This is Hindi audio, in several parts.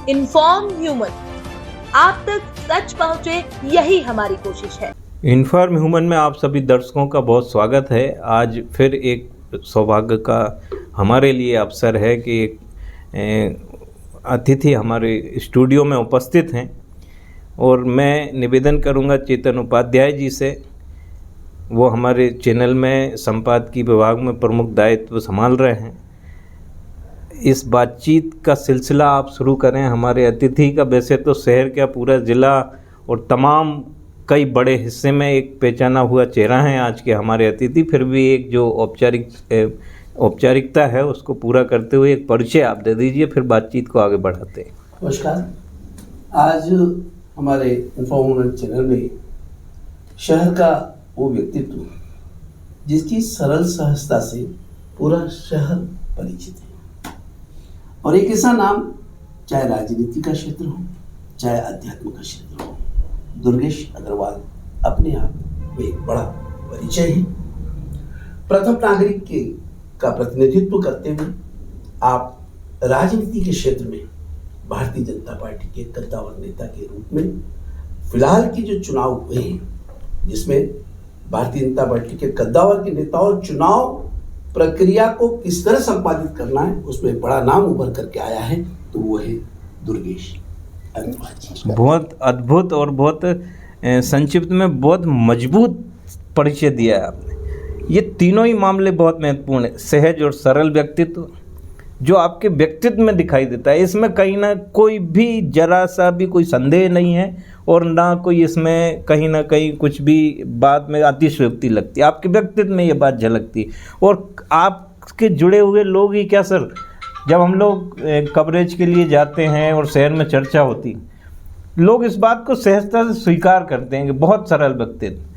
इन्फॉर्म ह्यूमन, आप तक सच पहुंचे, यही हमारी कोशिश है। इन्फॉर्म ह्यूमन में आप सभी दर्शकों का बहुत स्वागत है। आज फिर एक सौभाग्य का हमारे लिए अवसर है कि अतिथि हमारे स्टूडियो में उपस्थित हैं और मैं निवेदन करूंगा चेतन उपाध्याय जी से। वो हमारे चैनल में संपादकीय विभाग में प्रमुख दायित्व संभाल रहे हैं। इस बातचीत का सिलसिला आप शुरू करें। हमारे अतिथि का वैसे तो शहर का पूरा ज़िला और तमाम कई बड़े हिस्से में एक पहचाना हुआ चेहरा है आज के हमारे अतिथि, फिर भी एक जो औपचारिकता है उसको पूरा करते हुए एक परिचय आप दे दीजिए, फिर बातचीत को आगे बढ़ाते हैं। नमस्कार। आज हमारे इन्फॉर्म चैनल में शहर का वो व्यक्तित्व जिसकी सरल सहजता से पूरा शहर परिचित है, और एक ऐसा नाम चाहे राजनीति का क्षेत्र हो चाहे अध्यात्म का क्षेत्र हो, दुर्गेश अग्रवाल अपने आप में एक बड़ा परिचय है। प्रथम नागरिक का प्रतिनिधित्व करते हुए आप राजनीति के क्षेत्र में भारतीय जनता पार्टी के कद्दावर नेता के रूप में फिलहाल के जो चुनाव हुए हैं, जिसमें भारतीय जनता पार्टी के कद्दावर के नेताओं चुनाव प्रक्रिया को किस तरह संपादित करना है उसमें बड़ा नाम उभर करके आया है, तो वो है दुर्गेश अग्रवाल जी। बहुत अद्भुत और बहुत संक्षिप्त में बहुत मजबूत परिचय दिया है आपने। ये तीनों ही मामले बहुत महत्वपूर्ण है। सहज और सरल व्यक्तित्व जो आपके व्यक्तित्व में दिखाई देता है, इसमें कहीं ना कोई भी जरा सा भी कोई संदेह नहीं है और ना कोई इसमें कहीं ना कहीं कुछ भी बात में अतिशयोक्ति लगती है। आपके व्यक्तित्व में ये बात झलकती है। और आपके जुड़े हुए लोग ही क्या सर, जब हम लोग कवरेज के लिए जाते हैं और शहर में चर्चा होती, लोग इस बात को सहजता से स्वीकार करते हैं कि बहुत सरल व्यक्तित्व।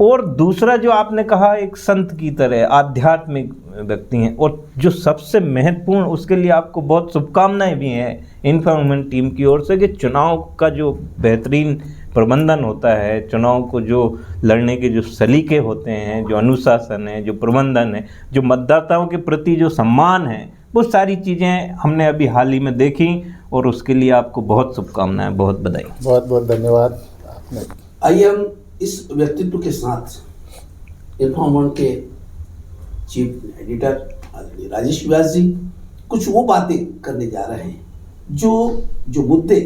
और दूसरा जो आपने कहा, एक संत की तरह आध्यात्मिक व्यक्ति हैं, और जो सबसे महत्वपूर्ण, उसके लिए आपको बहुत शुभकामनाएं भी हैं इन्फॉर्मेशन टीम की ओर से, कि चुनाव का जो बेहतरीन प्रबंधन होता है, चुनाव को जो लड़ने के जो सलीके होते हैं, जो अनुशासन है, जो प्रबंधन है, जो मतदाताओं के प्रति जो सम्मान है, वो सारी चीज़ें हमने अभी हाल ही में देखी, और उसके लिए आपको बहुत शुभकामनाएं, बहुत बधाई। बहुत बहुत धन्यवाद आपने। आइए हम इस व्यक्तित्व के साथ इन्फॉर्मर के चीफ एडिटर आदरणीय राजेश व्यास जी कुछ वो बातें करने जा रहे हैं जो मुद्दे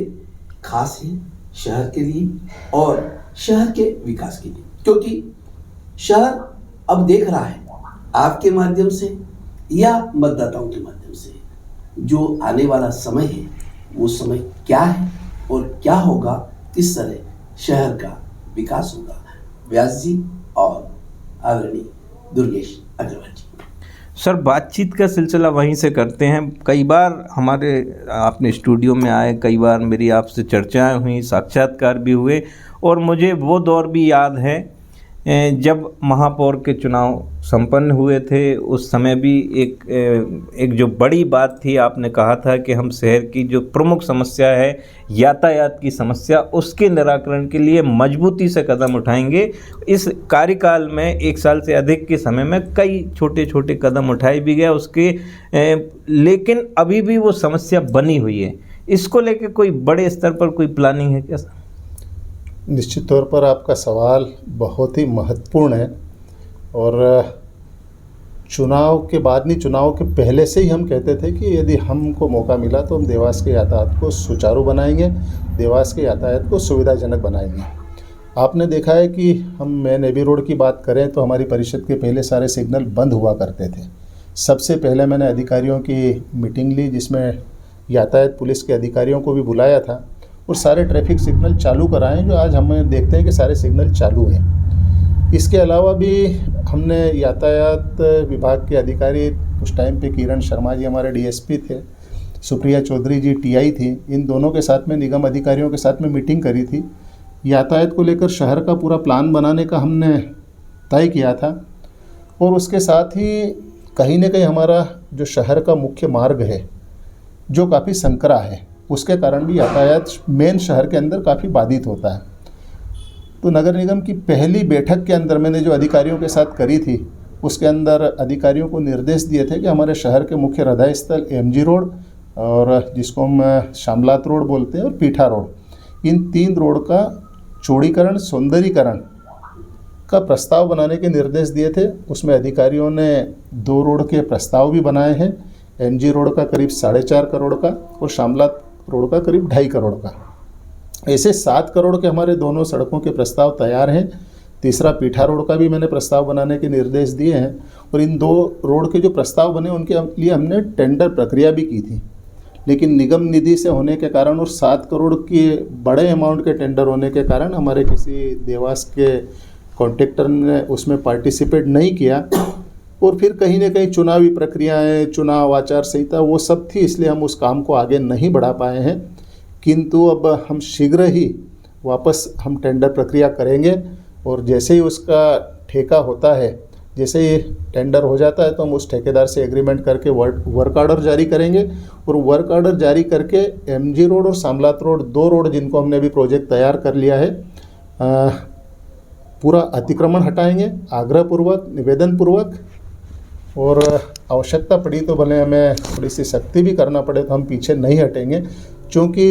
खास हैं शहर के लिए और शहर के विकास के लिए, क्योंकि शहर अब देख रहा है आपके माध्यम से या मतदाताओं के माध्यम से जो आने वाला समय है, वो समय क्या है और क्या होगा, किस तरह शहर का विकास होगा। व्यास जी और आदरणीय दुर्गेश अग्रवाल जी। सर, बातचीत का सिलसिला वहीं से करते हैं। कई बार हमारे आपने स्टूडियो में आए, कई बार मेरी आपसे चर्चाएं हुई, साक्षात्कार भी हुए, और मुझे वो दौर भी याद है जब महापौर के चुनाव संपन्न हुए थे। उस समय भी एक जो बड़ी बात थी, आपने कहा था कि हम शहर की जो प्रमुख समस्या है यातायात की समस्या, उसके निराकरण के लिए मजबूती से कदम उठाएंगे। इस कार्यकाल में 1 साल से अधिक के समय में कई छोटे छोटे कदम उठाए भी गए उसके, लेकिन अभी भी वो समस्या बनी हुई है। इसको लेकर कोई बड़े स्तर पर कोई प्लानिंग है क्या? निश्चित तौर पर आपका सवाल बहुत ही महत्वपूर्ण है, और चुनाव के बाद नहीं, चुनाव के पहले से ही हम कहते थे कि यदि हमको मौका मिला तो हम देवास के यातायात को सुचारू बनाएंगे, देवास के यातायात को सुविधाजनक बनाएंगे। आपने देखा है कि हम मेन एबी रोड की बात करें तो हमारी परिषद के पहले सारे सिग्नल बंद हुआ करते थे। सबसे पहले मैंने अधिकारियों की मीटिंग ली, जिसमें यातायात पुलिस के अधिकारियों को भी बुलाया था और सारे ट्रैफिक सिग्नल चालू कराएं, जो आज हम देखते हैं कि सारे सिग्नल चालू हैं। इसके अलावा भी हमने यातायात विभाग के अधिकारी, उस टाइम पे किरण शर्मा जी हमारे डीएसपी थे, सुप्रिया चौधरी जी टीआई थी, इन दोनों के साथ में निगम अधिकारियों के साथ में मीटिंग करी थी। यातायात को लेकर शहर का पूरा प्लान बनाने का हमने तय किया था, और उसके साथ ही कहीं न कहीं हमारा जो शहर का मुख्य मार्ग है जो काफ़ी संकरा है, उसके कारण भी यातायात मेन शहर के अंदर काफ़ी बाधित होता है। तो नगर निगम की पहली बैठक के अंदर मैंने जो अधिकारियों के साथ करी थी, उसके अंदर अधिकारियों को निर्देश दिए थे कि हमारे शहर के मुख्य हृदय स्थल एमजी रोड और जिसको हम शामलात रोड बोलते हैं और पीठा रोड, इन 3 रोड का चौड़ीकरण सौंदर्यीकरण का प्रस्ताव बनाने के निर्देश दिए थे। उसमें अधिकारियों ने 2 रोड के प्रस्ताव भी बनाए हैं, एमजी रोड का करीब 4.5 करोड़ का और शामलात रोड का करीब 2.5 करोड़ का। ऐसे 7 करोड़ के हमारे दोनों सड़कों के प्रस्ताव तैयार हैं। तीसरा पीठा रोड का भी मैंने प्रस्ताव बनाने के निर्देश दिए हैं और इन 2 रोड के जो प्रस्ताव बने उनके लिए हमने टेंडर प्रक्रिया भी की थी, लेकिन निगम निधि से होने के कारण और 7 करोड़ के बड़े अमाउंट के टेंडर होने के कारण हमारे किसी देवास के कॉन्ट्रैक्टर ने उसमें पार्टिसिपेट नहीं किया और फिर कहीं ना कहीं चुनावी प्रक्रियाएं, चुनाव आचार संहिता वो सब थी, इसलिए हम उस काम को आगे नहीं बढ़ा पाए हैं। किंतु अब हम शीघ्र ही वापस हम टेंडर प्रक्रिया करेंगे और जैसे ही उसका ठेका होता है, जैसे ही टेंडर हो जाता है तो हम उस ठेकेदार से एग्रीमेंट करके वर्क ऑर्डर जारी करेंगे और वर्क ऑर्डर जारी करके एमजी रोड और शामलात रोड 2 रोड जिनको हमने अभी प्रोजेक्ट तैयार कर लिया है, पूरा अतिक्रमण हटाएंगे आग्रहपूर्वक, निवेदनपूर्वक, और आवश्यकता पड़ी तो भले हमें थोड़ी सी सख्ती भी करना पड़े तो हम पीछे नहीं हटेंगे, क्योंकि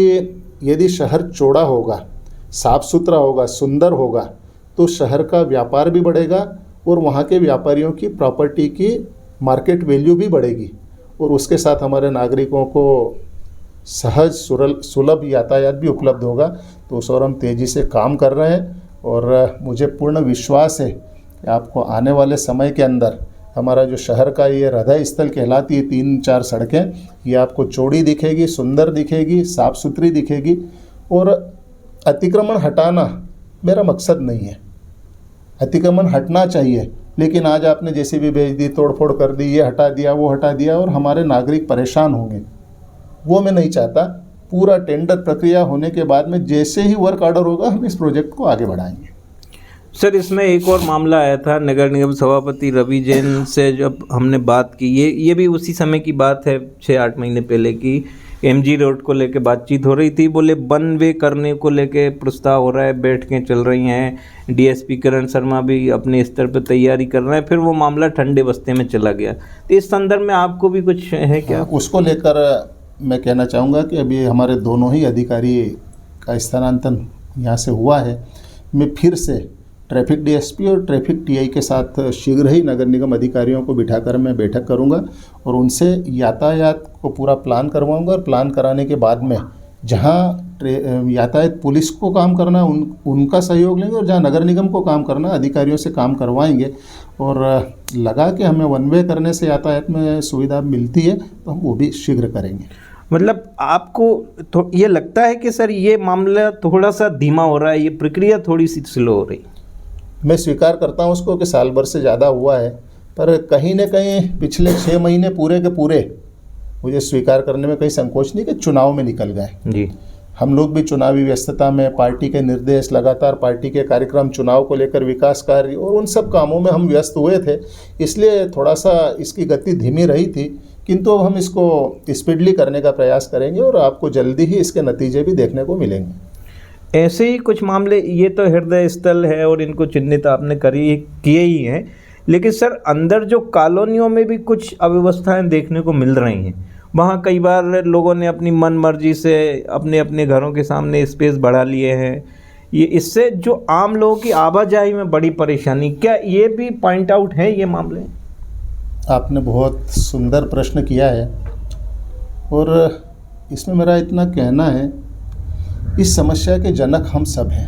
यदि शहर चौड़ा होगा, साफ़ सुथरा होगा, सुंदर होगा तो शहर का व्यापार भी बढ़ेगा और वहाँ के व्यापारियों की प्रॉपर्टी की मार्केट वैल्यू भी बढ़ेगी और उसके साथ हमारे नागरिकों को सहज सुलभ यातायात भी उपलब्ध होगा। तो उस और हम तेज़ी से काम कर रहे हैं और मुझे पूर्ण विश्वास है कि आपको आने वाले समय के अंदर हमारा जो शहर का ये हृदय स्थल कहलाती है 3-4 सड़कें, ये आपको चौड़ी दिखेगी, सुंदर दिखेगी, साफ़ सुथरी दिखेगी। और अतिक्रमण हटाना मेरा मकसद नहीं है, अतिक्रमण हटना चाहिए, लेकिन आज आपने जैसे भी भेज दी, तोड़फोड़ कर दी, ये हटा दिया, वो हटा दिया और हमारे नागरिक परेशान होंगे, वो मैं नहीं चाहता। पूरा टेंडर प्रक्रिया होने के बाद में जैसे ही वर्क ऑर्डर होगा हम इस प्रोजेक्ट को आगे बढ़ाएंगे। सर, इसमें एक और मामला आया था नगर निगम सभापति रवि जैन से जब हमने बात की, ये भी उसी समय की बात है 6-8 महीने पहले की, एमजी रोड को लेके बातचीत हो रही थी। बोले वन वे करने को लेके प्रस्ताव हो रहा है, बैठकें चल रही हैं, डीएसपी करण शर्मा भी अपने स्तर पर तैयारी कर रहे हैं, फिर वो मामला ठंडे बस्ते में चला गया। तो इस संदर्भ में आपको भी कुछ है क्या? उसको लेकर मैं कहना चाहूँगा कि अभी हमारे दोनों ही अधिकारी का स्थानांतरण यहाँ से हुआ है। मैं फिर से ट्रैफिक डीएसपी और ट्रैफिक टीआई के साथ शीघ्र ही नगर निगम अधिकारियों को बिठाकर मैं बैठक करूंगा और उनसे यातायात को पूरा प्लान करवाऊंगा और प्लान कराने के बाद में जहां यातायात पुलिस को काम करना उनका सहयोग लेंगे और जहां नगर निगम को काम करना अधिकारियों से काम करवाएंगे और लगा कि हमें वन वे करने से यातायात में सुविधा मिलती है तो हम वो भी शीघ्र करेंगे। मतलब आपको ये लगता है कि सर ये मामला थोड़ा सा धीमा हो रहा है, ये प्रक्रिया थोड़ी सी स्लो हो रही? मैं स्वीकार करता हूँ उसको कि साल भर से ज़्यादा हुआ है, पर कहीं न कहीं पिछले 6 महीने पूरे के पूरे मुझे स्वीकार करने में कहीं संकोच नहीं कि चुनाव में निकल गए जी। हम लोग भी चुनावी व्यस्तता में पार्टी के निर्देश, लगातार पार्टी के कार्यक्रम, चुनाव को लेकर विकास कार्य और उन सब कामों में हम व्यस्त हुए थे, इसलिए थोड़ा सा इसकी गति धीमी रही थी, किंतु अब हम इसको स्पीडली करने का प्रयास करेंगे और आपको जल्दी ही इसके नतीजे भी देखने को मिलेंगे। ऐसे ही कुछ मामले, ये तो हृदय स्थल है और इनको चिन्हित आपने किए ही हैं, लेकिन सर अंदर जो कॉलोनियों में भी कुछ अव्यवस्थाएं देखने को मिल रही हैं। वहाँ कई बार लोगों ने अपनी मन मर्जी से अपने अपने घरों के सामने स्पेस बढ़ा लिए हैं, ये इससे जो आम लोगों की आवाजाही में बड़ी परेशानी, क्या ये भी पॉइंट आउट है ये मामले? आपने बहुत सुंदर प्रश्न किया है और इसमें मेरा इतना कहना है, इस समस्या के जनक हम सब हैं।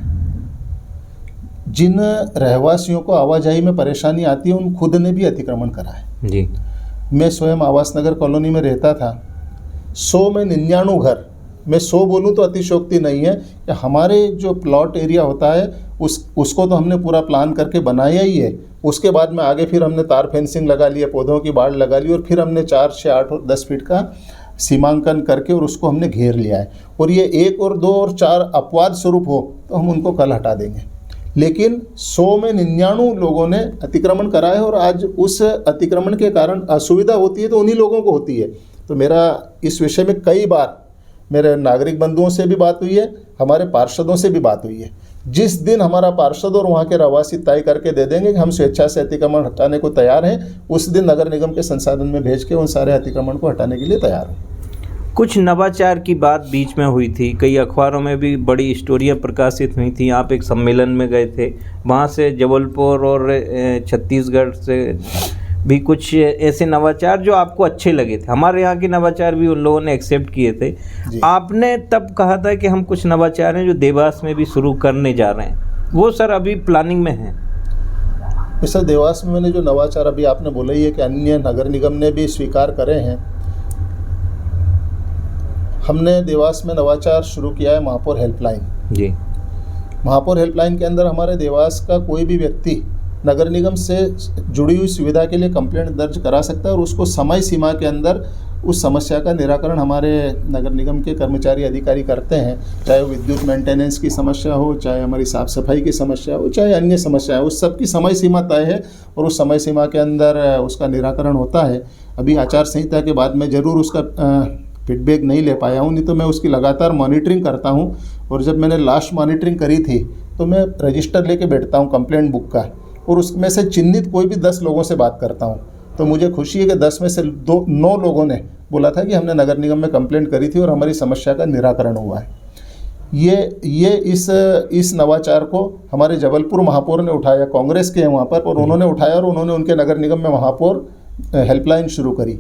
जिन रहवासियों को आवाजाही में परेशानी आती है उन खुद ने भी अतिक्रमण करा है जी। मैं स्वयं आवास नगर कॉलोनी में रहता था। 100 में 99 घर, मैं 100 बोलूँ तो अतिशयोक्ति नहीं है कि हमारे जो प्लॉट एरिया होता है उसको तो हमने पूरा प्लान करके बनाया ही है। उसके बाद में आगे फिर हमने तार फेंसिंग लगा लिए, पौधों की बाड़ लगा ली और फिर हमने 4 से 8 और 10 फीट का सीमांकन करके और उसको हमने घेर लिया है। और ये 1 और 2 और 4 अपवाद स्वरूप हो तो हम उनको कल हटा देंगे, लेकिन 100 में 99 लोगों ने अतिक्रमण करा है और आज उस अतिक्रमण के कारण असुविधा होती है तो उन्हीं लोगों को होती है। तो मेरा इस विषय में कई बार मेरे नागरिक बंधुओं से भी बात हुई है, हमारे पार्षदों से भी बात हुई है। जिस दिन हमारा पार्षद और वहाँ के रहवासी तय करके दे देंगे कि हम स्वेच्छा से अतिक्रमण हटाने को तैयार हैं, उस दिन नगर निगम के संसाधन में भेज के उन सारे अतिक्रमण को हटाने के लिए तैयार हैं। कुछ नवाचार की बात बीच में हुई थी, कई अखबारों में भी बड़ी स्टोरियां प्रकाशित हुई थी। आप एक सम्मेलन में गए थे, वहाँ से जबलपुर और छत्तीसगढ़ से भी कुछ ऐसे नवाचार जो आपको अच्छे लगे थे। हमारे यहाँ के नवाचार भी उन लोगों ने एक्सेप्ट किए थे। आपने तब कहा था कि हम कुछ नवाचार हैं जो देवास में भी शुरू करने जा रहे हैं, वो सर अभी प्लानिंग में हैं? सर, देवास में मैंने जो नवाचार अभी आपने बोला ही है कि अन्य नगर निगम ने भी स्वीकार करे हैं। हमने देवास में नवाचार शुरू किया है महापौर हेल्पलाइन। जी। महापौर हेल्पलाइन के अंदर हमारे देवास का कोई भी व्यक्ति नगर निगम से जुड़ी हुई सुविधा के लिए कंप्लेंट दर्ज करा सकता है और उसको समय सीमा के अंदर उस समस्या का निराकरण हमारे नगर निगम के कर्मचारी अधिकारी करते हैं। चाहे वो विद्युत मेंटेनेंस की समस्या हो, चाहे हमारी साफ़ सफाई की समस्या हो, चाहे अन्य समस्या हो, उस सब की समय सीमा तय है और उस समय सीमा के अंदर उसका निराकरण होता है। अभी आचार संहिता के बाद मैं ज़रूर उसका फीडबैक नहीं ले पाया हूँ, नहीं तो मैं उसकी लगातार मॉनिटरिंग करता हूँ। और जब मैंने लास्ट मॉनिटरिंग करी थी तो मैं रजिस्टर लेके बैठता हूँ कंप्लेंट बुक का, और उसमें से चिन्हित कोई भी 10 लोगों से बात करता हूँ। तो मुझे खुशी है कि 10 में से 9 लोगों ने बोला था कि हमने नगर निगम में कंप्लेंट करी थी और हमारी समस्या का निराकरण हुआ है। ये इस नवाचार को हमारे जबलपुर महापौर ने उठाया, कांग्रेस के हैं वहाँ पर, और उन्होंने उठाया और उन्होंने उनके नगर निगम में महापौर हेल्पलाइन शुरू करी।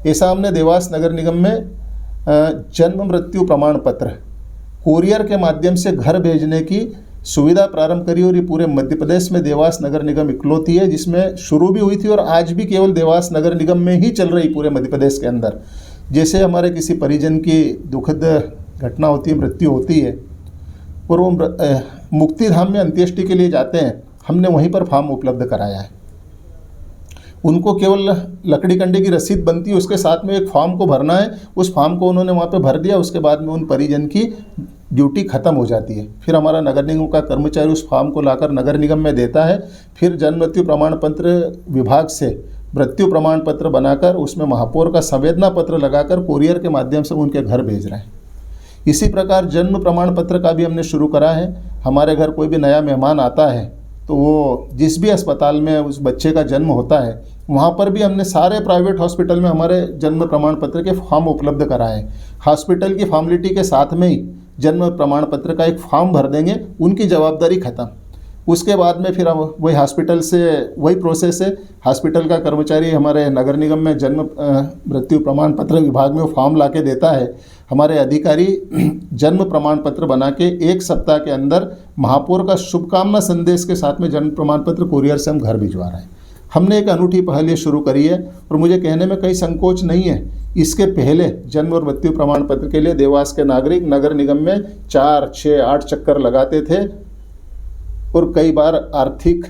ऐसा हमने देवास नगर निगम में जन्म मृत्यु प्रमाण पत्र कोरियर के माध्यम से घर भेजने की सुविधा प्रारंभ करी, और ये पूरे मध्य प्रदेश में देवास नगर निगम इकलौती है जिसमें शुरू भी हुई थी और आज भी केवल देवास नगर निगम में ही चल रही पूरे मध्य प्रदेश के अंदर। जैसे हमारे किसी परिजन की दुखद घटना होती है, मृत्यु होती है, और वो मुक्ति धाम में अंत्येष्टि के लिए जाते हैं, हमने वहीं पर फॉर्म उपलब्ध कराया है। उनको केवल लकड़ी कंडे की रसीद बनती है, उसके साथ में एक फॉर्म को भरना है। उस फॉर्म को उन्होंने वहाँ पे भर दिया, उसके बाद में उन परिजन की ड्यूटी खत्म हो जाती है। फिर हमारा नगर निगम का कर्मचारी उस फॉर्म को लाकर नगर निगम में देता है। फिर जन्म मृत्यु प्रमाण पत्र विभाग से मृत्यु प्रमाण पत्र बनाकर उसमें महापौर का संवेदना पत्र लगाकर कोरियर के माध्यम से उनके घर भेज रहे हैं। इसी प्रकार जन्म प्रमाण पत्र का भी हमने शुरू करा है। हमारे घर कोई भी नया मेहमान आता है तो वो जिस भी अस्पताल में उस बच्चे का जन्म होता है वहाँ पर भी हमने सारे प्राइवेट हॉस्पिटल में हमारे जन्म प्रमाण पत्र के फॉर्म उपलब्ध कराए हैं। हॉस्पिटल की फॉर्मेलिटी के साथ में ही जन्म प्रमाण पत्र का एक फॉर्म भर देंगे, उनकी जवाबदारी खत्म। उसके बाद में फिर हम वही हॉस्पिटल से वही प्रोसेस है, हॉस्पिटल का कर्मचारी हमारे नगर निगम में जन्म मृत्यु प्रमाण पत्र विभाग में वो फॉर्म ला के देता है। हमारे अधिकारी जन्म प्रमाण पत्र बना के 1 सप्ताह के अंदर महापौर का शुभकामना संदेश के साथ में जन्म प्रमाण पत्र कोरियर से हम घर भिजवा रहे हैं। हमने एक अनूठी पहल ये शुरू करी है और मुझे कहने में कहीं संकोच नहीं है। इसके पहले जन्म और मृत्यु प्रमाण पत्र के लिए देवास के नागरिक नगर निगम में 4, 6, 8 चक्कर लगाते थे और कई बार आर्थिक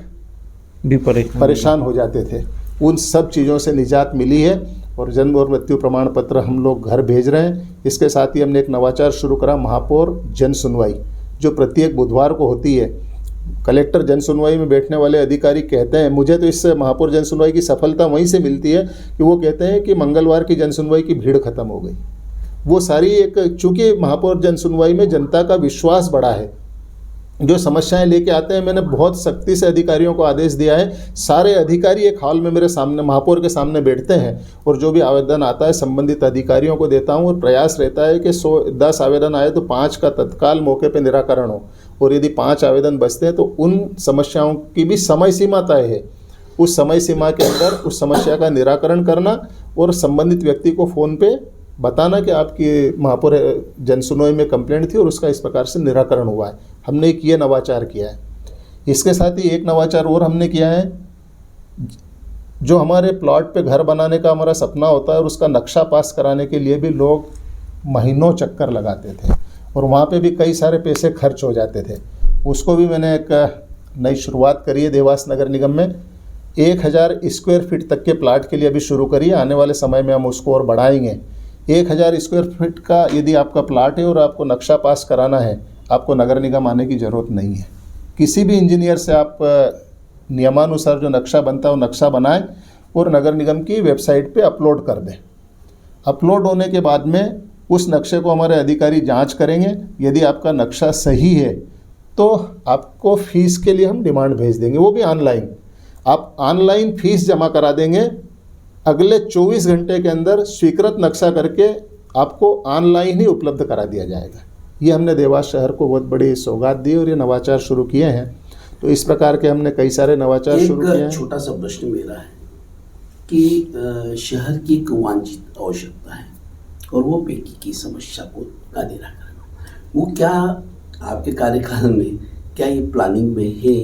भी परेशान हो जाते थे। उन सब चीज़ों से निजात मिली है और जन्म और मृत्यु प्रमाण पत्र हम लोग घर भेज रहे हैं। इसके साथ ही हमने एक नवाचार शुरू करा, महापौर जन सुनवाई, जो प्रत्येक बुधवार को होती है। कलेक्टर जन सुनवाई में बैठने वाले अधिकारी कहते हैं, मुझे तो इस महापौर जन सुनवाई की सफलता वहीं से मिलती है कि वो कहते हैं कि मंगलवार की जन सुनवाई की भीड़ खत्म हो गई। वो सारी एक, चूँकि महापौर जन सुनवाई में जनता का विश्वास बढ़ा है, जो समस्याएं लेके आते हैं, मैंने बहुत सख्ती से अधिकारियों को आदेश दिया है, सारे अधिकारी एक हॉल में मेरे सामने महापौर के सामने बैठते हैं और जो भी आवेदन आता है संबंधित अधिकारियों को देता हूं। और प्रयास रहता है कि 10 आवेदन आए तो 5 का तत्काल मौके पे निराकरण हो, और यदि 5 आवेदन बचते हैं तो उन समस्याओं की भी समय सीमा तय है। उस समय सीमा के अंदर उस समस्या का निराकरण करना और संबंधित व्यक्ति को फ़ोन पे बताना कि आपकी महापौर जन सुनवाई में कंप्लेंट थी और उसका इस प्रकार से निराकरण हुआ है। हमने एक ये नवाचार किया है। इसके साथ ही एक नवाचार और हमने किया है, जो हमारे प्लॉट पे घर बनाने का हमारा सपना होता है और उसका नक्शा पास कराने के लिए भी लोग महीनों चक्कर लगाते थे और वहाँ पे भी कई सारे पैसे खर्च हो जाते थे। उसको भी मैंने एक नई शुरुआत करी है देवास नगर निगम में। 1000 स्क्वायर फीट तक के प्लाट के लिए अभी शुरू करिए, आने वाले समय में हम उसको और बढ़ाएंगे। 1000 स्क्वायर फीट का यदि आपका प्लाट है और आपको नक्शा पास कराना है, आपको नगर निगम आने की ज़रूरत नहीं है। किसी भी इंजीनियर से आप नियमानुसार जो नक्शा बनता है वो नक्शा बनाएं और नगर निगम की वेबसाइट पे अपलोड कर दें। अपलोड होने के बाद में उस नक्शे को हमारे अधिकारी जांच करेंगे। यदि आपका नक्शा सही है तो आपको फ़ीस के लिए हम डिमांड भेज देंगे, वो भी ऑनलाइन। आप ऑनलाइन फ़ीस जमा करा देंगे, अगले 24 घंटे के अंदर स्वीकृत नक्शा करके आपको ऑनलाइन ही उपलब्ध करा दिया जाएगा। ये हमने देवास शहर को बहुत बड़ी सौगात दी और ये नवाचार शुरू किए हैं। तो इस प्रकार के हमने कई सारे नवाचार शुरू किए हैं। एक छोटा सा प्रश्न मेरा है कि शहर की एक वांछित आवश्यकता है और वो पेयकी की समस्या को का निराकरण, वो क्या आपके कार्यकाल में क्या ये प्लानिंग में है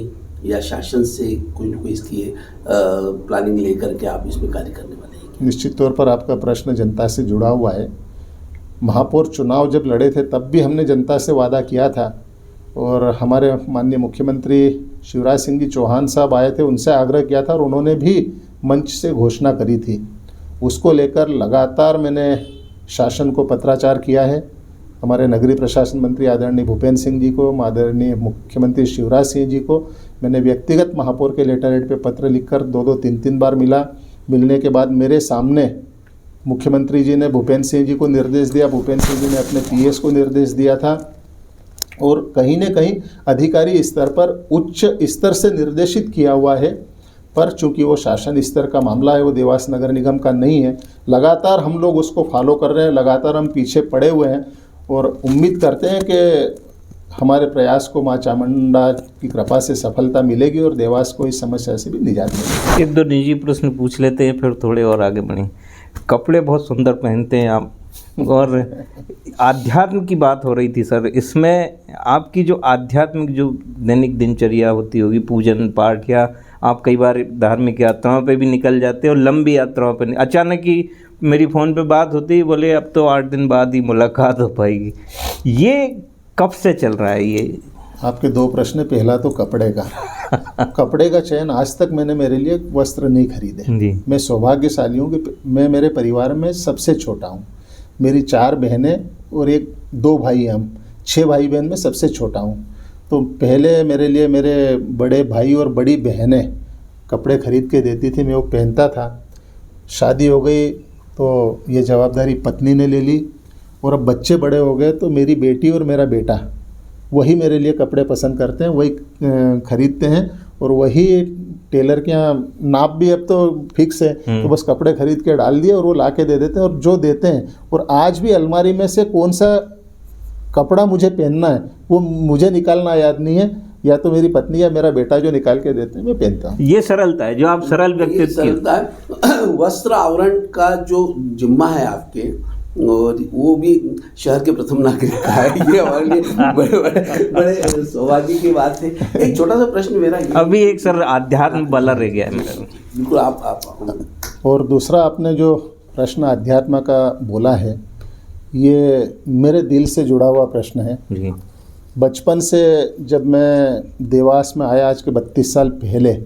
या शासन से कोई न कोई इसकी प्लानिंग लेकर के आप इसमें कार्य करने वाले हैं? निश्चित तौर पर आपका प्रश्न जनता से जुड़ा हुआ है। महापौर चुनाव जब लड़े थे तब भी हमने जनता से वादा किया था और हमारे माननीय मुख्यमंत्री शिवराज सिंह जी चौहान साहब आए थे, उनसे आग्रह किया था और उन्होंने भी मंच से घोषणा करी थी। उसको लेकर लगातार मैंने शासन को पत्राचार किया है। हमारे नगरीय प्रशासन मंत्री आदरणीय भूपेंद्र सिंह जी को, आदरणीय मुख्यमंत्री शिवराज सिंह जी को मैंने व्यक्तिगत महापौर के लेटर हेड पे पत्र लिखकर 2-2, 3-3 बार मिला। मिलने के बाद मेरे सामने मुख्यमंत्री जी ने भूपेंद्र सिंह जी को निर्देश दिया, भूपेंद्र सिंह जी ने अपने पीएस को निर्देश दिया था और कहीं न कहीं अधिकारी स्तर पर उच्च स्तर से निर्देशित किया हुआ है। पर चूंकि वो शासन स्तर का मामला है, वो देवास नगर निगम का नहीं है, लगातार हम लोग उसको फॉलो कर रहे हैं, लगातार हम पीछे पड़े हुए हैं और उम्मीद करते हैं कि हमारे प्रयास को माँ चामुंडा की कृपा से सफलता मिलेगी और देवास को इस समस्या से भी निजात मिलेगी। 1-2 निजी प्रश्न पूछ लेते हैं फिर थोड़े और आगे बढ़ें। कपड़े बहुत सुंदर पहनते हैं आप और आध्यात्म की बात हो रही थी सर, इसमें आपकी जो आध्यात्मिक जो दैनिक दिनचर्या होती होगी, पूजन पाठ, या आप कई बार धार्मिक यात्राओं पे भी निकल जाते हैं और लंबी यात्राओं पे अचानक ही मेरी फ़ोन पे बात होती है, बोले अब तो 8 दिन बाद ही मुलाकात हो पाएगी। ये कब से चल रहा है ये? आपके 2 प्रश्न, पहला तो कपड़े का कपड़े का चयन आज तक मैंने मेरे लिए वस्त्र नहीं खरीदे जी। मैं सौभाग्यशाली हूँ कि मैं मेरे परिवार में सबसे छोटा हूँ। मेरी 4 बहनें और 2 भाई, हम 6 भाई बहन में सबसे छोटा हूँ। तो पहले मेरे लिए मेरे बड़े भाई और बड़ी बहनें कपड़े खरीद के देती थी, मैं वो पहनता था। शादी हो गई तो ये जवाबदारी पत्नी ने ले ली और अब बच्चे बड़े हो गए तो मेरी बेटी और मेरा बेटा वही मेरे लिए कपड़े पसंद करते हैं, वही खरीदते हैं और वही टेलर के यहाँ नाप भी अब तो फिक्स है, तो बस कपड़े खरीद के डाल दिए और वो ला के दे देते हैं। और जो देते हैं, और आज भी अलमारी में से कौन सा कपड़ा मुझे पहनना है वो मुझे निकालना याद नहीं है, या तो मेरी पत्नी या मेरा बेटा जो निकाल के देते हैं मैं पहनता हूँ। ये सरलता है जो आप सरल व्यक्तित्व सरलता है। वस्त्र आवरण का जो जिम्मा है आपके, और वो भी शहर के प्रथम नागरिक का है, ये हमारे लिए बड़े सौभाग्य की बात है। एक छोटा सा प्रश्न मेरा अभी एक सर आध्यात्म वाला रह गया है मेरा। बिल्कुल आप और दूसरा आपने जो प्रश्न अध्यात्म का बोला है, ये मेरे दिल से जुड़ा हुआ प्रश्न है जी। बचपन से जब मैं देवास में आया, आज के 32 साल पहले,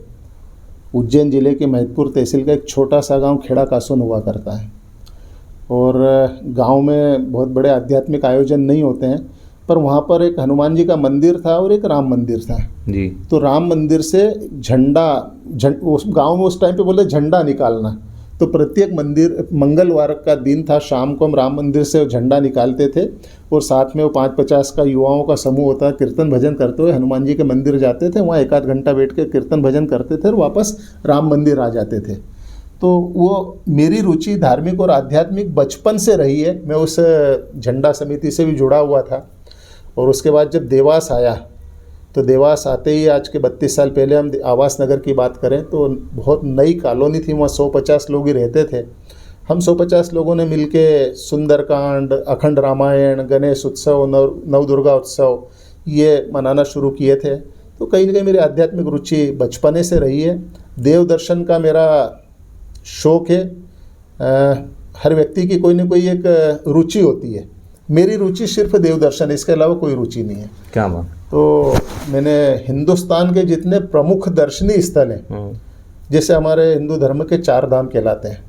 उज्जैन ज़िले के महतपुर तहसील का एक छोटा सा गांव खेड़ा कासोन हुआ करता है और गांव में बहुत बड़े आध्यात्मिक आयोजन नहीं होते हैं, पर वहाँ पर एक हनुमान जी का मंदिर था और एक राम मंदिर था जी। तो राम मंदिर से उस गांव में उस टाइम पे बोले झंडा निकालना, तो प्रत्येक मंदिर मंगलवार का दिन था, शाम को हम राम मंदिर से झंडा निकालते थे और साथ में वो 5-50 का युवाओं का समूह होता, कीर्तन भजन करते हुए हनुमान जी के मंदिर जाते थे, वहाँ 1-8 घंटा बैठ के कीर्तन भजन करते थे और वापस राम मंदिर आ जाते थे। तो वो मेरी रुचि धार्मिक और आध्यात्मिक बचपन से रही है। मैं उस झंडा समिति से भी जुड़ा हुआ था और उसके बाद जब देवास आया तो देवास आते ही आज के 32 साल पहले हम आवास नगर की बात करें तो बहुत नई कॉलोनी थी, वहाँ 150 लोग ही रहते थे। हम 150 लोगों ने मिलके सुंदरकांड, अखंड रामायण, गणेश उत्सव, नवदुर्गा उत्सव ये मनाना शुरू किए थे। तो कहीं न कहीं मेरी आध्यात्मिक रुचि बचपने से रही है। देव दर्शन का मेरा शौक़ है। हर व्यक्ति की कोई ना कोई एक रुचि होती है, मेरी रुचि सिर्फ देव दर्शन, इसके अलावा कोई रुचि नहीं है। क्या बात। तो मैंने हिंदुस्तान के जितने प्रमुख दर्शनीय स्थल हैं, जैसे हमारे हिंदू धर्म के 4 धाम कहलाते हैं,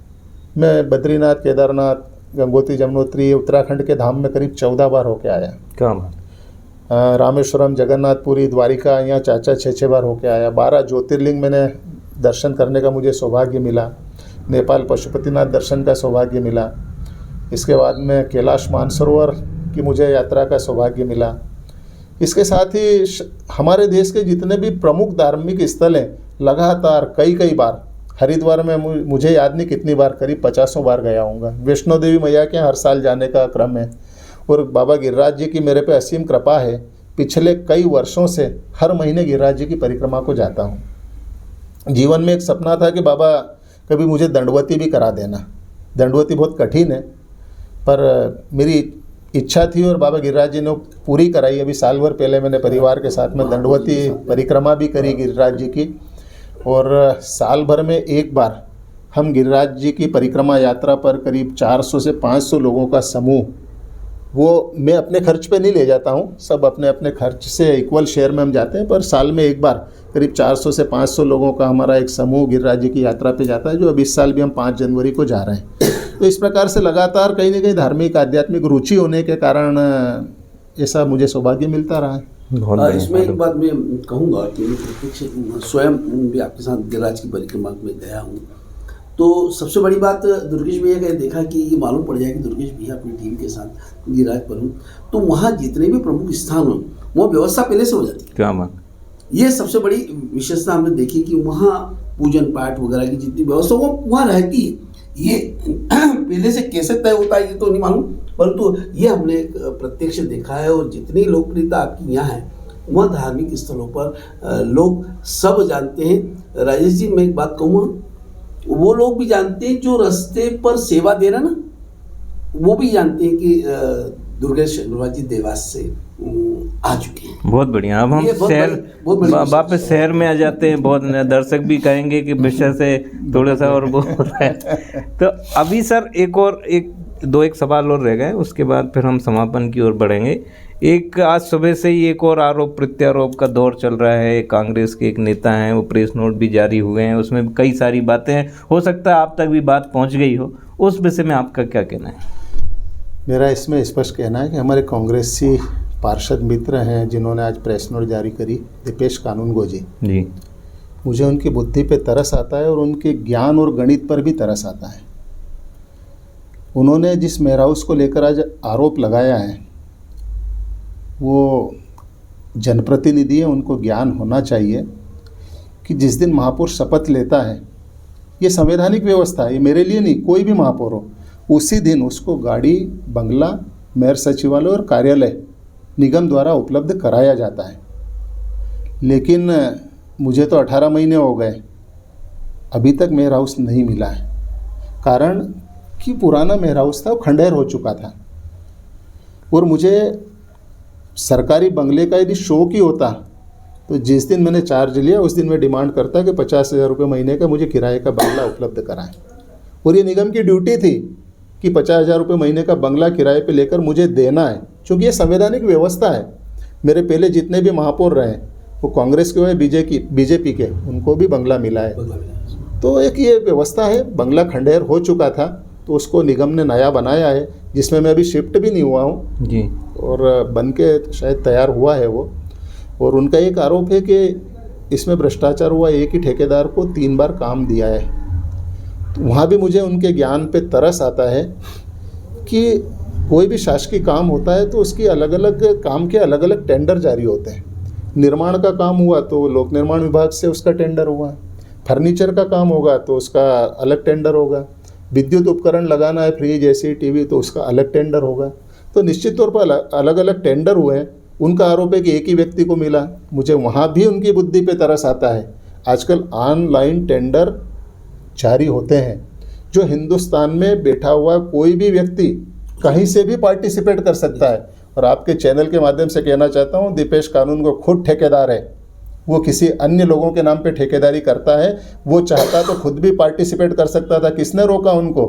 मैं बद्रीनाथ, केदारनाथ, गंगोत्री, यमुनोत्री, उत्तराखंड के धाम में करीब 14 बार होके आया। क्या बात। रामेश्वरम, जगन्नाथपुरी, द्वारिका, यहाँ 4-4, 6-6 बार होके आया। 12 ज्योतिर्लिंग मैंने दर्शन करने का मुझे सौभाग्य मिला। नेपाल पशुपतिनाथ दर्शन का सौभाग्य मिला। इसके बाद में कैलाश मानसरोवर की मुझे यात्रा का सौभाग्य मिला। इसके साथ ही हमारे देश के जितने भी प्रमुख धार्मिक स्थल हैं, लगातार कई बार हरिद्वार में मुझे याद नहीं कितनी बार, करीब 50 बार गया हूँगा। वैष्णो देवी मैया के यहाँ हर साल जाने का क्रम है। और बाबा गिरिराज जी की मेरे पे असीम कृपा है, पिछले कई वर्षों से हर महीने गिरिराज जी की परिक्रमा को जाता हूँ। जीवन में एक सपना था कि बाबा कभी मुझे दंडवती भी करा देना। दंडवती बहुत कठिन है, पर मेरी इच्छा थी और बाबा गिरिराज जी ने पूरी कराई। अभी साल भर पहले मैंने परिवार के साथ में दंडवती परिक्रमा भी करी गिरिराज जी की। और साल भर में एक बार हम गिरिराज जी की परिक्रमा यात्रा पर करीब 400 से 500 लोगों का समूह, वो मैं अपने खर्च पे नहीं ले जाता हूँ, सब अपने अपने खर्च से इक्वल शेयर में हम जाते हैं, पर साल में एक बार करीब 400 से 500 लोगों का हमारा एक समूह गिरिराज जी की यात्रा पे जाता है, जो अब इस साल भी हम 5 जनवरी को जा रहे हैं। तो इस प्रकार से लगातार कहीं ना कहीं धार्मिक आध्यात्मिक रुचि होने के कारण ऐसा मुझे सौभाग्य मिलता रहा है। इसमें एक बात मैं कहूँगा कि स्वयं भी आपके साथ गिरिराज की परिक्रमा में गया हूँ, तो सबसे बड़ी बात दुर्गेश भैया का देखा कि ये मालूम पड़ जाए कि दुर्गेश भैया अपनी टीम के साथ गिरिराज पर हूँ, तो वहाँ जितने भी प्रमुख स्थान हों वो व्यवस्था पहले से हो जाती है। क्या बात, ये सबसे बड़ी विशेषता हमने देखी कि वहाँ पूजन पाठ वगैरह की जितनी व्यवस्था वो वहाँ रहती है। ये पहले से कैसे तय होता है ये तो नहीं मालूम, परंतु ये हमने प्रत्यक्ष देखा है। और जितनी लोकप्रियता आपकी यहाँ है वहाँ धार्मिक स्थलों पर लोग सब जानते हैं। राजेश जी, मैं एक बात कहूँगा, वो लोग भी जानते हैं जो रास्ते पर सेवा दे रहे ना, वो भी जानते हैं कि दुर्गेश अग्रवाल जी देवास से आ चुके हैं। बहुत बढ़िया। अब हम शहर वापस शहर में आ जाते हैं। बहुत दर्शक भी कहेंगे कि विषय से थोड़ा सा और वो हो रहा है। तो अभी सर एक सवाल और रह गए, उसके बाद फिर हम समापन की ओर बढ़ेंगे। आज सुबह से ही एक और आरोप प्रत्यारोप का दौर चल रहा है। कांग्रेस के एक नेता हैं, वो प्रेस नोट भी जारी हुए हैं, उसमें कई सारी बातें हैं, हो सकता है आप तक भी बात पहुंच गई हो, उस विषय में आपका क्या कहना है? मेरा इसमें स्पष्ट कहना है कि हमारे कांग्रेसी पार्षद मित्र हैं जिन्होंने आज प्रेस नोट जारी करी, दीपेश कानूनगो जी, मुझे उनकी बुद्धि पे तरस आता है और उनके ज्ञान और गणित पर भी तरस आता है। उन्होंने जिस मेयर हाउस को लेकर आज आरोप लगाया है, वो जनप्रतिनिधि है, उनको ज्ञान होना चाहिए कि जिस दिन महापौर शपथ लेता है, ये संवैधानिक व्यवस्था है, ये मेरे लिए नहीं, कोई भी महापौर हो, उसी दिन उसको गाड़ी, बंगला, मेयर सचिवालय और कार्यालय निगम द्वारा उपलब्ध कराया जाता है। लेकिन मुझे तो 18 महीने हो गए, अभी तक मेयर हाउस नहीं मिला है। कारण कि पुराना मेयर हाउस था, वो खंडहर हो चुका था। और मुझे सरकारी बंगले का यदि शौक ही होता तो जिस दिन मैंने चार्ज लिया उस दिन मैं डिमांड करता कि 50,000 रुपये महीने का मुझे किराए का बंगला उपलब्ध कराएं। और ये निगम की ड्यूटी थी कि 50,000 रुपये महीने का बंगला किराए पे लेकर मुझे देना है, क्योंकि ये संवैधानिक व्यवस्था है। मेरे पहले जितने भी महापौर रहे, वो कांग्रेस के हुए बीजेपी के, उनको भी बंगला मिला है। तो एक ये व्यवस्था है। बंगला खंडहर हो चुका था तो उसको निगम ने नया बनाया है, जिसमें मैं अभी शिफ्ट भी नहीं हुआ हूँ जी, और बन के शायद तैयार हुआ है वो। और उनका एक आरोप है कि इसमें भ्रष्टाचार हुआ, एक ही ठेकेदार को 3 बार काम दिया है। तो वहाँ भी मुझे उनके ज्ञान पे तरस आता है कि कोई भी शासकीय काम होता है तो उसकी अलग अलग काम के अलग अलग टेंडर जारी होते हैं। निर्माण का काम हुआ तो लोक निर्माण विभाग से उसका टेंडर हुआ, फर्नीचर का काम होगा तो उसका अलग टेंडर होगा, विद्युत उपकरण लगाना है, फ्रिज, एसी, टीवी, तो उसका अलग टेंडर होगा। तो निश्चित तौर पर अलग अलग टेंडर हुए हैं। उनका आरोप है कि एक ही व्यक्ति को मिला। मुझे वहाँ भी उनकी बुद्धि पे तरस आता है। आजकल ऑनलाइन टेंडर जारी होते हैं, जो हिंदुस्तान में बैठा हुआ कोई भी व्यक्ति कहीं से भी पार्टिसिपेट कर सकता है। और आपके चैनल के माध्यम से कहना चाहता हूँ, दीपेश कानूनगो खुद ठेकेदार है, वो किसी अन्य लोगों के नाम पे ठेकेदारी करता है। वो चाहता तो खुद भी पार्टिसिपेट कर सकता था, किसने रोका उनको?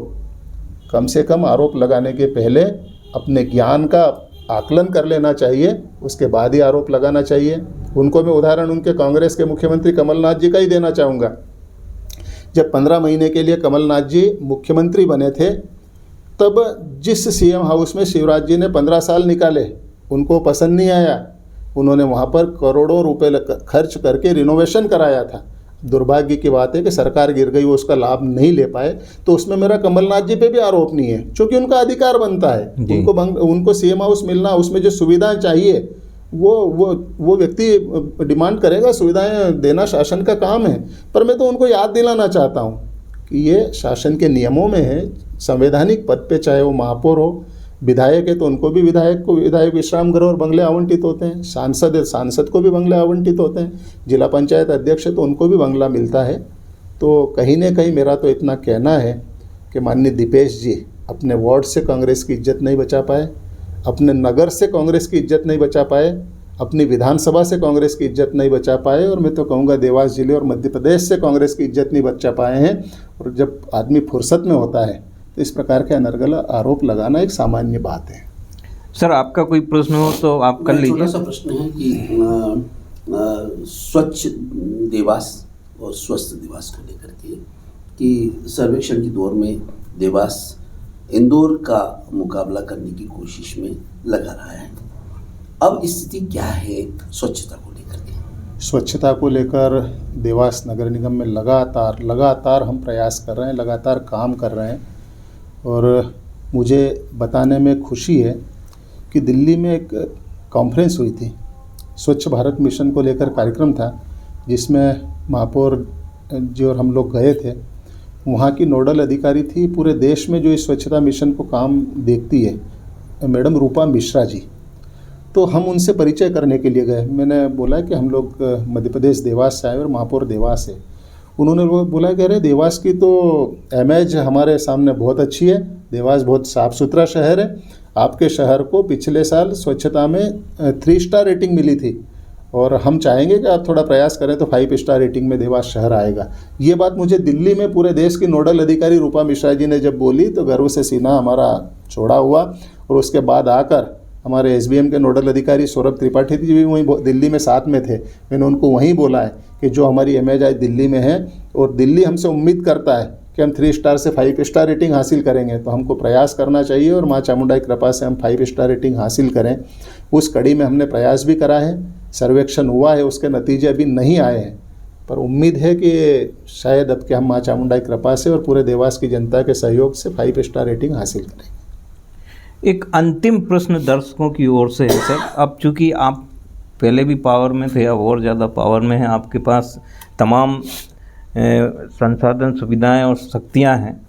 कम से कम आरोप लगाने के पहले अपने ज्ञान का आकलन कर लेना चाहिए, उसके बाद ही आरोप लगाना चाहिए। उनको मैं उदाहरण उनके कांग्रेस के मुख्यमंत्री कमलनाथ जी का ही देना चाहूँगा। जब 15 महीने के लिए कमलनाथ जी मुख्यमंत्री बने थे, तब जिस सीएम हाउस में शिवराज जी ने 15 साल निकाले, उनको पसंद नहीं आया। उन्होंने वहाँ पर करोड़ों रुपए खर्च करके रिनोवेशन कराया था। दुर्भाग्य की बात है कि सरकार गिर गई, वो उसका लाभ नहीं ले पाए। तो उसमें मेरा कमलनाथ जी पे भी आरोप नहीं है, क्योंकि उनका अधिकार बनता है। उनको सीएम हाउस मिलना, उसमें जो सुविधाएं चाहिए वो व्यक्ति डिमांड करेगा, सुविधाएं देना शासन का काम है, पर मैं तो उनको याद दिलाना चाहता हूँ कि ये शासन के नियमों में है। संवैधानिक पद पे चाहे वो महापौर हो, विधायक है तो उनको भी विधायक विश्राम गृह और बंगले आवंटित होते हैं, सांसद है सांसद को भी बंगले आवंटित होते हैं, जिला पंचायत अध्यक्ष है तो उनको भी बंगला मिलता है। तो कहीं ना कहीं मेरा तो इतना कहना है कि माननीय दीपेश जी अपने वार्ड से कांग्रेस की इज्जत नहीं बचा पाए, अपने नगर से कांग्रेस की इज्जत नहीं बचा पाए, अपनी विधानसभा से कांग्रेस की इज्जत नहीं बचा पाए, और मैं तो कहूँगा देवास जिले और मध्य प्रदेश से कांग्रेस की इज्जत नहीं बचा पाए हैं। और जब आदमी फुर्सत में होता है तो इस प्रकार के अनर्गल आरोप लगाना एक सामान्य बात है। सर, आपका कोई प्रश्न हो तो आप कर लीजिए। छोटा सा प्रश्न है कि स्वच्छ देवास और स्वस्थ देवास को लेकर के कि सर्वेक्षण के दौर में देवास इंदौर का मुकाबला करने की कोशिश में लगा रहा है। अब स्थिति क्या है स्वच्छता को लेकर के? स्वच्छता को लेकर देवास नगर निगम में लगातार हम प्रयास कर रहे हैं, लगातार काम कर रहे हैं। और मुझे बताने में खुशी है कि दिल्ली में एक कॉन्फ्रेंस हुई थी, स्वच्छ भारत मिशन को लेकर कार्यक्रम था, जिसमें महापौर जी और हम लोग गए थे। वहाँ की नोडल अधिकारी थी पूरे देश में जो इस स्वच्छता मिशन को काम देखती है, मैडम रूपा मिश्रा जी। तो हम उनसे परिचय करने के लिए गए। मैंने बोला कि हम लोग मध्य प्रदेश देवास से आए और महापौर देवास है। उन्होंने बोला कि अरे देवास की तो इमेज हमारे सामने बहुत अच्छी है, देवास बहुत साफ़ सुथरा शहर है, आपके शहर को पिछले साल स्वच्छता में 3 स्टार रेटिंग मिली थी और हम चाहेंगे कि आप थोड़ा प्रयास करें तो 5 स्टार रेटिंग में देवास शहर आएगा। ये बात मुझे दिल्ली में पूरे देश की नोडल अधिकारी रूपा मिश्रा जी ने जब बोली तो गर्व से सीना हमारा चौड़ा हुआ। और उसके बाद आकर हमारे एसबीएम के नोडल अधिकारी सौरभ त्रिपाठी जी भी वहीं दिल्ली में साथ में थे। मैंने उनको वहीं बोला है कि जो हमारी इमेज आज दिल्ली में है और दिल्ली हमसे उम्मीद करता है कि हम 3 स्टार से 5 स्टार रेटिंग हासिल करेंगे, तो हमको प्रयास करना चाहिए और माँ चामुंडा की कृपा से हम 5 स्टार रेटिंग हासिल करें। उस कड़ी में हमने प्रयास भी करा है, सर्वेक्षण हुआ है, उसके नतीजे अभी नहीं आए हैं, पर उम्मीद है कि शायद अब के हम माँ चामुंडा की कृपा से और पूरे देवास की जनता के सहयोग से 5 स्टार रेटिंग हासिल करेंगे। एक अंतिम प्रश्न दर्शकों की ओर से है सर। अब चूँकि आप पहले भी पावर में थे, अब और ज़्यादा पावर में हैं, आपके पास तमाम संसाधन सुविधाएं और शक्तियां हैं।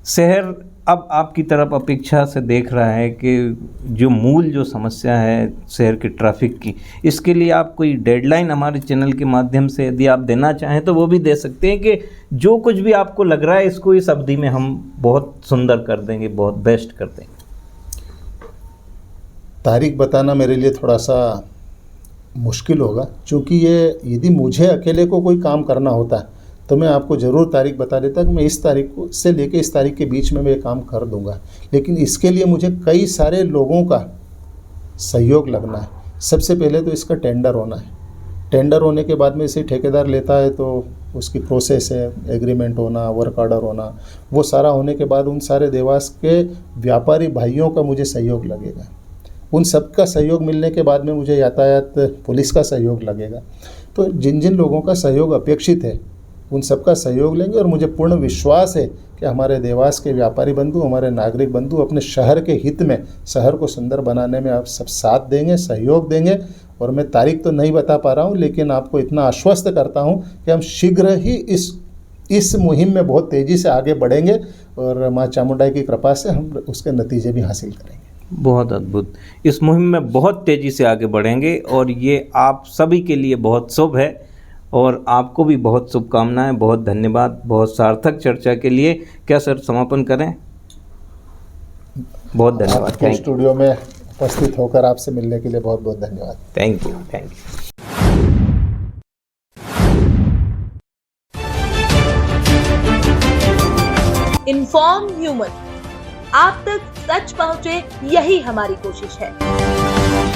शहर अब आपकी तरफ अपेक्षा से देख रहा है कि जो मूल जो समस्या है शहर की ट्रैफिक की, इसके लिए आप कोई डेडलाइन हमारे चैनल के माध्यम से यदि आप देना चाहें तो वो भी दे सकते हैं कि जो कुछ भी आपको लग रहा है इसको इस अवधि में हम बहुत सुंदर कर देंगे, बहुत बेस्ट कर देंगे। तारीख बताना मेरे लिए थोड़ा सा मुश्किल होगा, क्योंकि ये यदि मुझे अकेले को कोई काम करना होता तो मैं आपको ज़रूर तारीख बता देता कि मैं इस तारीख को से लेकर इस तारीख के बीच में मैं ये काम कर दूंगा। लेकिन इसके लिए मुझे कई सारे लोगों का सहयोग लगना है। सबसे पहले तो इसका टेंडर होना है। टेंडर होने के बाद में इसे ठेकेदार लेता है तो उसकी प्रोसेस है, एग्रीमेंट होना, वर्क ऑर्डर होना, वो सारा होने के बाद उन सारे देवास के व्यापारी भाइयों का मुझे सहयोग लगेगा। उन सबका सहयोग मिलने के बाद में मुझे यातायात पुलिस का सहयोग लगेगा। तो जिन जिन लोगों का सहयोग अपेक्षित है उन सबका सहयोग लेंगे और मुझे पूर्ण विश्वास है कि हमारे देवास के व्यापारी बंधु, हमारे नागरिक बंधु अपने शहर के हित में, शहर को सुंदर बनाने में आप सब साथ देंगे, सहयोग देंगे। और मैं तारीख तो नहीं बता पा रहा हूँ, लेकिन आपको इतना आश्वस्त करता हूँ कि हम शीघ्र ही इस मुहिम में बहुत तेज़ी से आगे बढ़ेंगे और माँ चामुंडा की कृपा से हम उसके नतीजे भी हासिल करेंगे। बहुत अद्भुत। इस मुहिम में बहुत तेज़ी से आगे बढ़ेंगे और ये आप सभी के लिए बहुत शुभ है और आपको भी बहुत शुभकामनाएं। बहुत धन्यवाद, बहुत सार्थक चर्चा के लिए। क्या सर समापन करें? बहुत धन्यवाद। आपके स्टूडियो में उपस्थित होकर आपसे मिलने के लिए बहुत बहुत धन्यवाद। Thank you. इन्फॉर्म ह्यूमन, आप तक सच पहुंचे, यही हमारी कोशिश है।